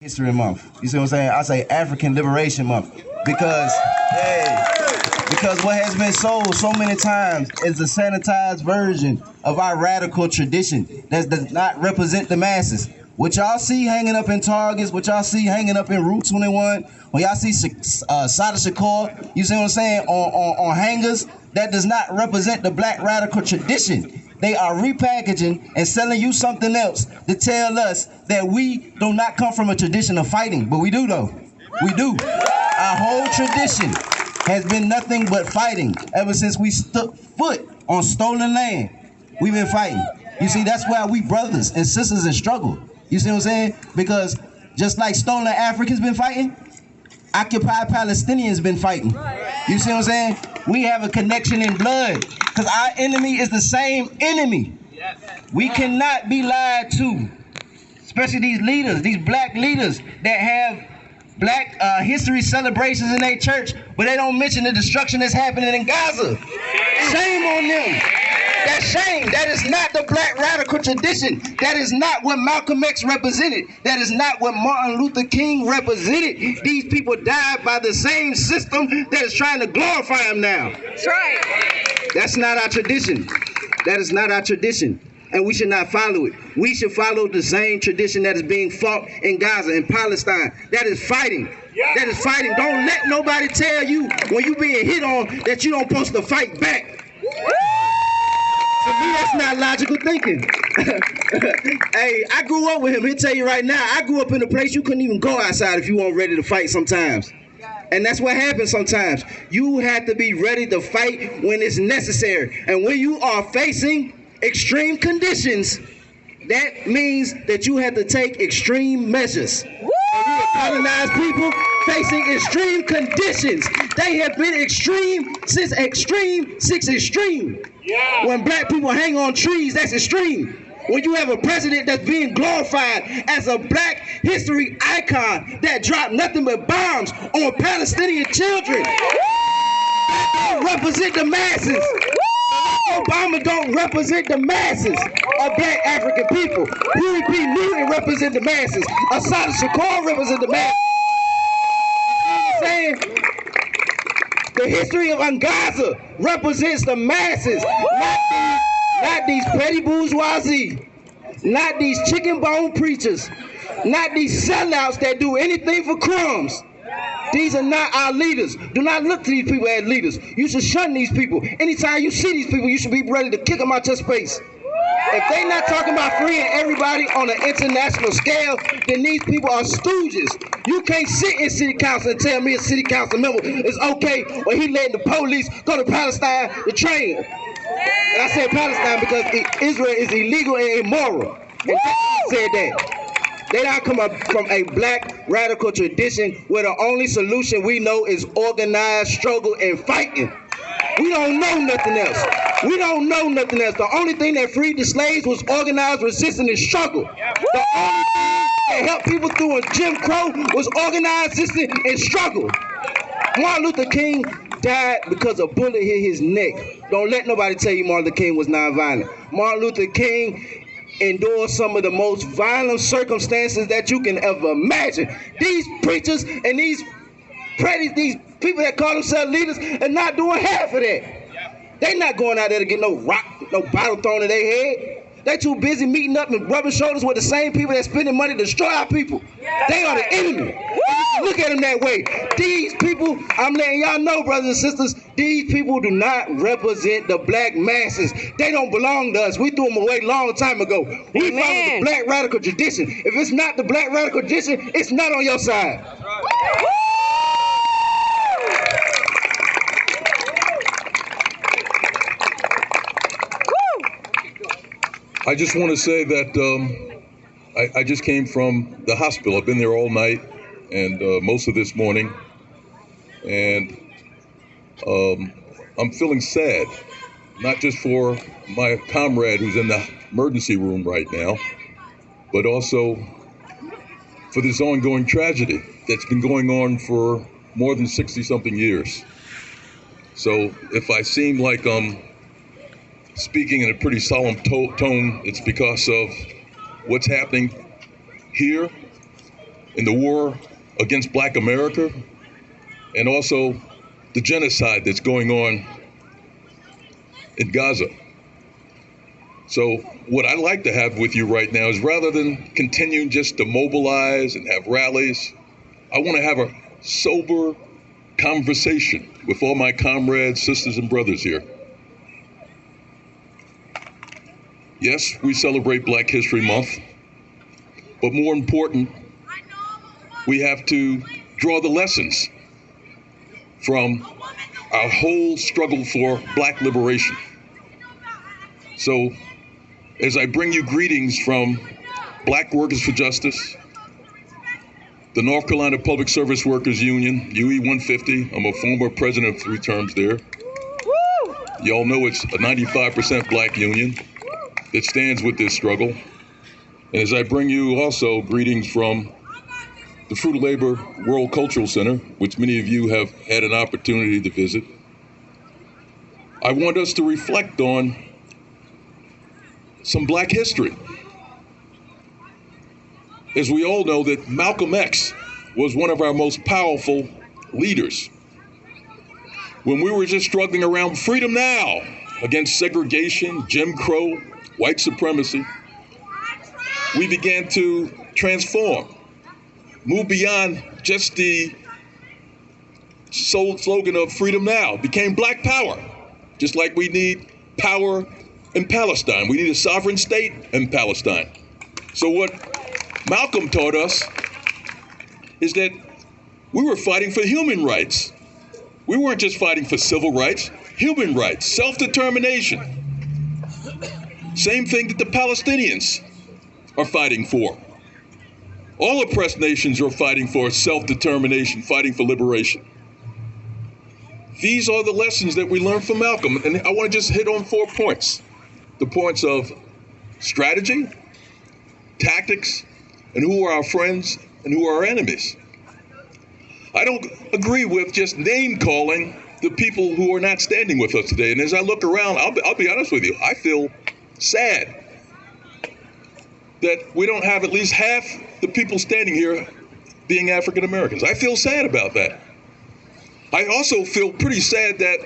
History Month. You see what I'm saying? I say African Liberation Month because, hey, because what has been sold so many times is a sanitized version of our radical tradition that does not represent the masses. What y'all see hanging up in Targets, what y'all see hanging up in Route 21, when y'all see Sada Shakur, you see what I'm saying, on hangers, that does not represent the black radical tradition. They are repackaging and selling you something else to tell us that we do not come from a tradition of fighting, but we do though. We do. Our whole tradition has been nothing but fighting ever since we stood foot on stolen land. We've been fighting. You see, that's why we brothers and sisters in struggle. You see what I'm saying? Because just like stolen Africans been fighting, occupied Palestinians been fighting. You see what I'm saying? We have a connection in blood because our enemy is the same enemy. We cannot be lied to, especially these leaders, these black leaders that have black history celebrations in their church, but they don't mention the destruction that's happening in Gaza. Shame on them. That's shame. That is not the black radical tradition. That is not what Malcolm X represented. That is not what Martin Luther King represented. These people died by the same system that is trying to glorify them now. That's right. That's not our tradition. That is not our tradition. And we should not follow it. We should follow the same tradition that is being fought in Gaza, in Palestine. That is fighting. That is fighting. Don't let nobody tell you when you being hit on that you don't supposed to fight back. To me, that's not logical thinking. Hey, I grew up with him. He'll tell you right now, I grew up in a place you couldn't even go outside if you weren't ready to fight sometimes. And that's what happens sometimes. You have to be ready to fight when it's necessary. And when you are facing extreme conditions, that means that you have to take extreme measures. And we are colonized people facing extreme conditions. They have been extreme since extreme. Yeah. When black people hang on trees, that's extreme. When you have a president that's being glorified as a black history icon that dropped nothing but bombs on Palestinian children, that don't represent the masses. Obama don't represent the masses of black African people. Huey P. Newton represent the masses. Assata Shakur represent the masses. You know what I'm saying? The history of Gaza represents the masses, not these petty bourgeoisie, not these chicken bone preachers, not these sellouts that do anything for crumbs. These are not our leaders. Do not look to these people as leaders. You should shun these people. Anytime you see these people, you should be ready to kick them out your space. If they're not talking about freeing everybody on an international scale, then these people are stooges. You can't sit in city council and tell me a city council member is okay when he letting the police go to Palestine to train. And I said Palestine because Israel is illegal and immoral. And they said that. They don't come up from a black radical tradition where the only solution we know is organized struggle and fighting. We don't know nothing else. We don't know nothing else. The only thing that freed the slaves was organized resistance and struggle. The only thing that helped people through Jim Crow was organized resistance and struggle. Martin Luther King died because a bullet hit his neck. Don't let nobody tell you Martin Luther King was nonviolent. Martin Luther King endured some of the most violent circumstances that you can ever imagine. These preachers and these people that call themselves leaders are not doing half of that. They not going out there to get no rock, no bottle thrown at their head. They too busy meeting up and rubbing shoulders with the same people that spending money to destroy our people. They are the enemy. Look at them that way. These people, I'm letting y'all know, brothers and sisters, these people do not represent the black masses. They don't belong to us. We threw them away a long time ago. We follow the black radical tradition. If it's not the black radical tradition, it's not on your side. I just want to say that I just came from the hospital. I've been there all night and most of this morning, and I'm feeling sad, not just for my comrade who's in the emergency room right now, but also for this ongoing tragedy that's been going on for more than 60-something years. So if I seem like speaking in a pretty solemn tone, it's because of what's happening here in the war against Black America, and also the genocide that's going on in Gaza. So what I'd like to have with you right now is, rather than continuing just to mobilize and have rallies, I want to have a sober conversation with all my comrades, sisters, and brothers here. Yes, we celebrate Black History Month, but more important, we have to draw the lessons from our whole struggle for Black liberation. So, as I bring you greetings from Black Workers for Justice, the North Carolina Public Service Workers Union, UE 150, I'm a former president of 3 terms there. Y'all know it's a 95% Black union that stands with this struggle. And as I bring you also greetings from the Fruit of Labor World Cultural Center, which many of you have had an opportunity to visit, I want us to reflect on some Black history. As we all know, that Malcolm X was one of our most powerful leaders. When we were just struggling around freedom now against segregation, Jim Crow, white supremacy, we began to transform, move beyond just the slogan of freedom now, became Black power, just like we need power in Palestine. We need a sovereign state in Palestine. So what Malcolm taught us is that we were fighting for human rights. We weren't just fighting for civil rights, human rights, self-determination. Same thing that the Palestinians are fighting for. All oppressed nations are fighting for self-determination, fighting for liberation. These are the lessons that we learned from Malcolm, and I want to just hit on 4 points. The points of strategy, tactics, and who are our friends and who are our enemies. I don't agree with just name-calling the people who are not standing with us today. And as I look around, I'll be honest with you, I feel sad that we don't have at least half the people standing here being African Americans. I feel sad about that. I also feel pretty sad that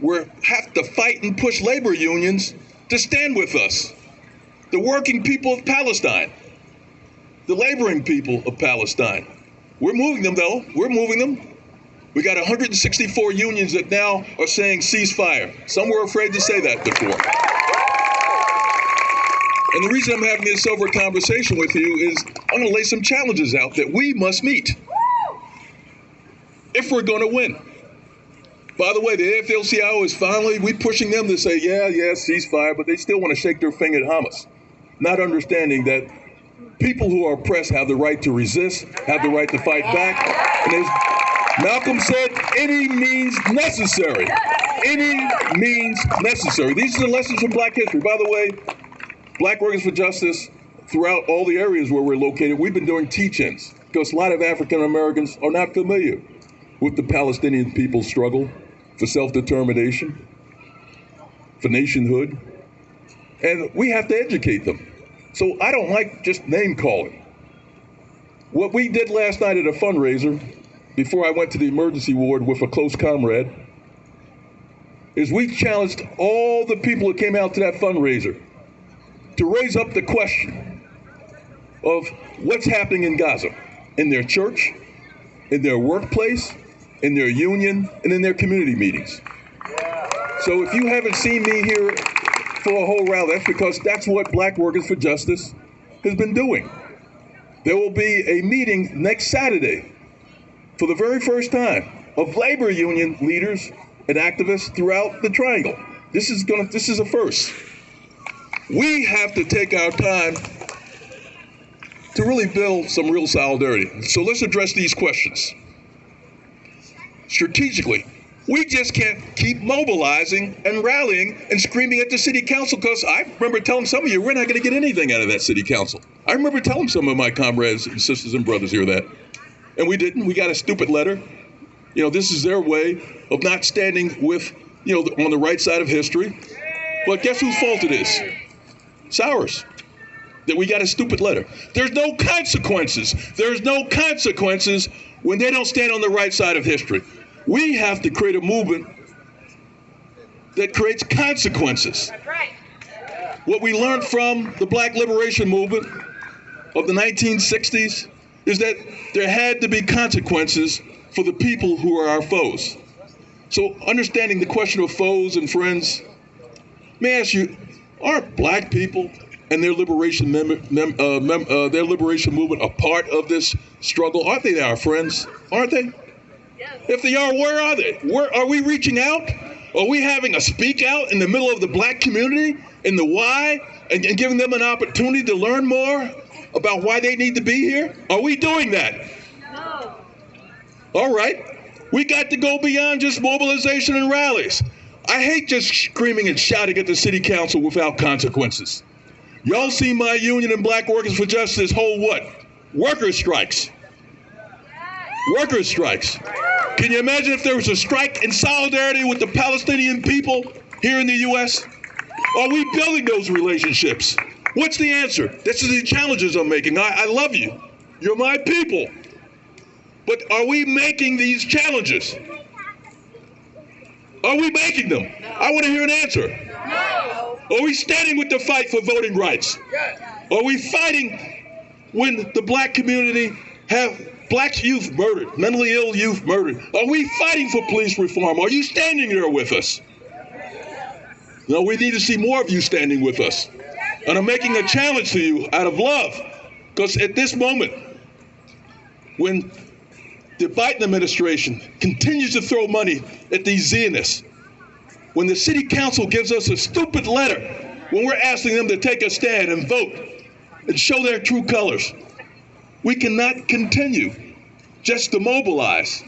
we have to fight and push labor unions to stand with us. The working people of Palestine, the laboring people of Palestine. We're moving them, though. We're moving them. We got 164 unions that now are saying ceasefire. Some were afraid to say that before. And the reason I'm having this sober conversation with you is I'm going to lay some challenges out that we must meet if we're going to win. By the way, the AFL-CIO is finally, we pushing them to say, yeah, ceasefire, but they still want to shake their finger at Hamas, not understanding that people who are oppressed have the right to resist, have the right to fight back. And as Malcolm said, any means necessary. Any means necessary. These are the lessons from Black history. By the way, Black Workers for Justice, throughout all the areas where we're located, we've been doing teach-ins because a lot of African Americans are not familiar with the Palestinian people's struggle for self-determination, for nationhood, and we have to educate them. So I don't like just name calling. What we did last night at a fundraiser, before I went to the emergency ward with a close comrade, is we challenged all the people that came out to that fundraiser to raise up the question of what's happening in Gaza, in their church, in their workplace, in their union, and in their community meetings. So if you haven't seen me here for a whole rally, that's because that's what Black Workers for Justice has been doing. There will be a meeting next Saturday for the very first time of labor union leaders and activists throughout the Triangle. This is a first. We have to take our time to really build some real solidarity. So let's address these questions. Strategically, we just can't keep mobilizing and rallying and screaming at the city council, because I remember telling some of you, we're not going to get anything out of that city council. I remember telling some of my comrades and sisters and brothers here that, and we didn't. We got a stupid letter. You know, this is their way of not standing with, on the right side of history. But guess whose fault it is? It's ours. that we got a stupid letter. There's no consequences. There's no consequences when they don't stand on the right side of history. We have to create a movement that creates consequences. That's right. What we learned from the Black Liberation Movement of the 1960s is that there had to be consequences for the people who are our foes. So understanding the question of foes and friends, may I ask you, aren't black people and their liberation movement a part of this struggle? Aren't they our friends? Aren't they? Yes. If they are, where are they? Where are we reaching out? Are we having a speak out in the middle of the black community in the why and giving them an opportunity to learn more about why they need to be here? Are we doing that? No. All right. We got to go beyond just mobilization and rallies. I hate just screaming and shouting at the city council without consequences. Y'all see my union and Black Workers for Justice hold what? Workers' strikes. Workers' strikes. Can you imagine if there was a strike in solidarity with the Palestinian people here in the U.S.? Are we building those relationships? What's the answer? This is the challenges I'm making. I love you. You're my people. But are we making these challenges? Are we making them? I want to hear an answer. No. Are we standing with the fight for voting rights? Are we fighting when the black community have black youth murdered, mentally ill youth murdered? Are we fighting for police reform? Are you standing there with us? No, we need to see more of you standing with us. And I'm making a challenge to you out of love. Because at this moment, when the Biden administration continues to throw money at these Zionists, when the city council gives us a stupid letter, when we're asking them to take a stand and vote and show their true colors, we cannot continue just to mobilize.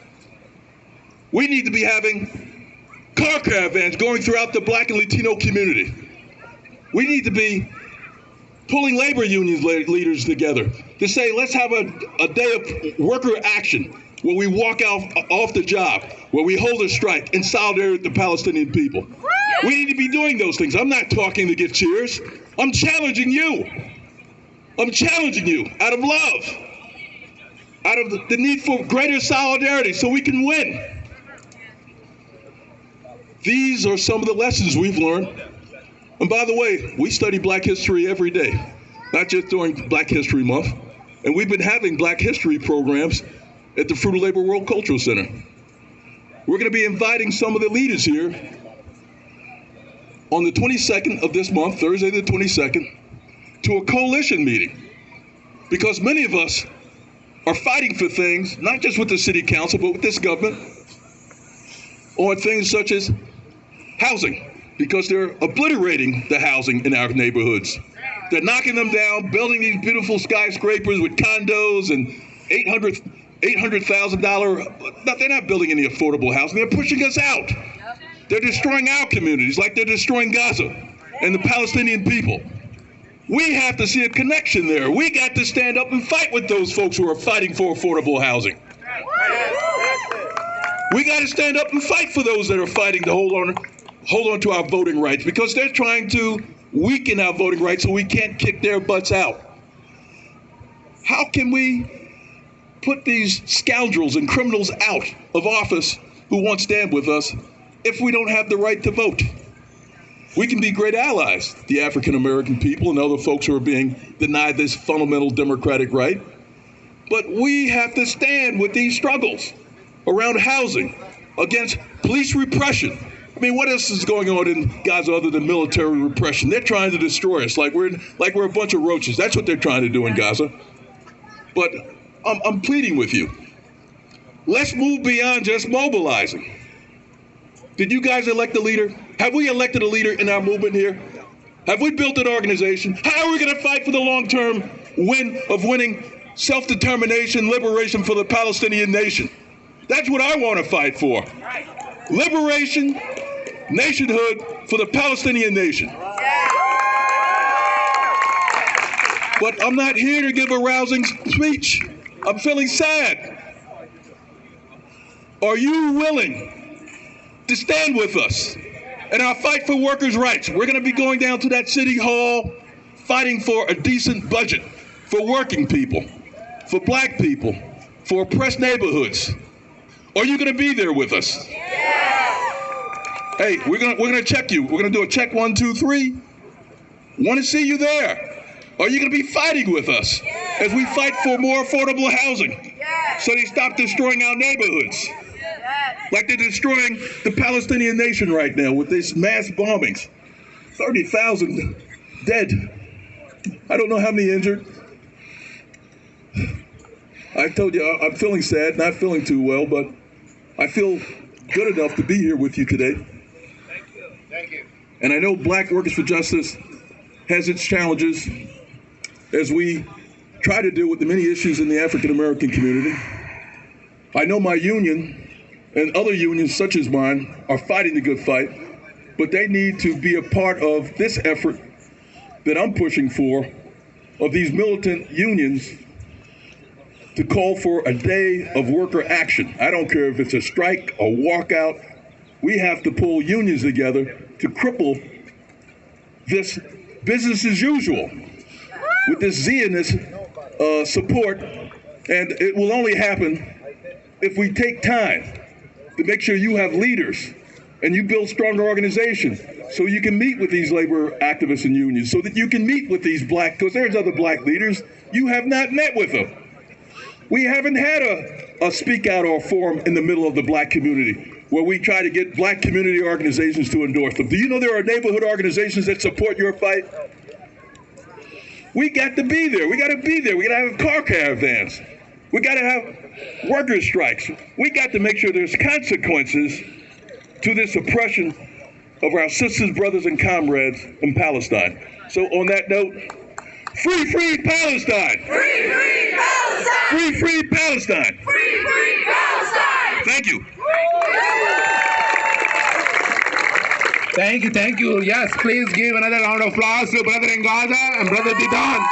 We need to be having car caravans going throughout the black and Latino community. We need to be pulling labor union leaders together to say, let's have a day of worker action where we walk off the job, where we hold a strike in solidarity with the Palestinian people. We need to be doing those things. I'm not talking to get cheers. I'm challenging you. I'm challenging you out of love, out of the need for greater solidarity so we can win. These are some of the lessons we've learned. And by the way, we study Black history every day, not just during Black History Month. And we've been having Black history programs at the Fruit of Labor World Cultural Center. We're going to be inviting some of the leaders here on the 22nd of this month, Thursday the 22nd, to a coalition meeting. Because many of us are fighting for things, not just with the city council, but with this government, on things such as housing, because they're obliterating the housing in our neighborhoods. They're knocking them down, building these beautiful skyscrapers with condos and $800,000. They're not building any affordable housing. They're pushing us out. They're destroying our communities like they're destroying Gaza and the Palestinian people. We have to see a connection there. We got to stand up and fight with those folks who are fighting for affordable housing. We got to stand up and fight for those that are fighting to hold on to our voting rights, because they're trying to weaken our voting rights so we can't kick their butts out. How can we put these scoundrels and criminals out of office who won't stand with us if we don't have the right to vote? We can be great allies, the African American people and other folks who are being denied this fundamental democratic right. But we have to stand with these struggles around housing, against police repression. I mean, what else is going on in Gaza other than military repression? They're trying to destroy us like we're a bunch of roaches. That's what they're trying to do in Gaza. But I'm pleading with you. Let's move beyond just mobilizing. Did you guys elect a leader? Have we elected a leader in our movement here? Have we built an organization? How are we going to fight for the long-term winning self-determination, liberation for the Palestinian nation? That's what I want to fight for. Liberation, nationhood for the Palestinian nation. But I'm not here to give a rousing speech. I'm feeling sad. Are you willing to stand with us in our fight for workers' rights? We're going to be going down to that city hall, fighting for a decent budget for working people, for black people, for oppressed neighborhoods? Are you going to be there with us? Hey, we're gonna check you. We're gonna do a check 1, 2, 3. Want to see you there. Are you gonna be fighting with us as we fight for more affordable housing so they stop destroying our neighborhoods? Like they're destroying the Palestinian nation right now with these mass bombings. 30,000 dead. I don't know how many injured. I told you I'm feeling sad, not feeling too well, but I feel good enough to be here with you today. Thank you. And I know Black Workers for Justice has its challenges as we try to deal with the many issues in the African American community. I know my union and other unions such as mine are fighting the good fight, but they need to be a part of this effort that I'm pushing for, of these militant unions, to call for a day of worker action. I don't care if it's a strike, a walkout. We have to pull unions together to cripple this business as usual with this Zionist support. And it will only happen if we take time to make sure you have leaders and you build stronger organizations so you can meet with these labor activists and unions, so that you can meet with these black, because there's other black leaders, you have not met with them. We haven't had a speak out or a forum in the middle of the black community where we try to get black community organizations to endorse them. Do you know there are neighborhood organizations that support your fight? We got to be there. We got to be there. We got to have car caravans. We got to have workers' strikes. We got to make sure there's consequences to this oppression of our sisters, brothers, and comrades in Palestine. So on that note, free, free Palestine! Free, free Palestine! Free, free Palestine! Free, free Palestine! Thank you. Thank you. Yes, please give another round of applause to Brother in Gaza and Brother Didon.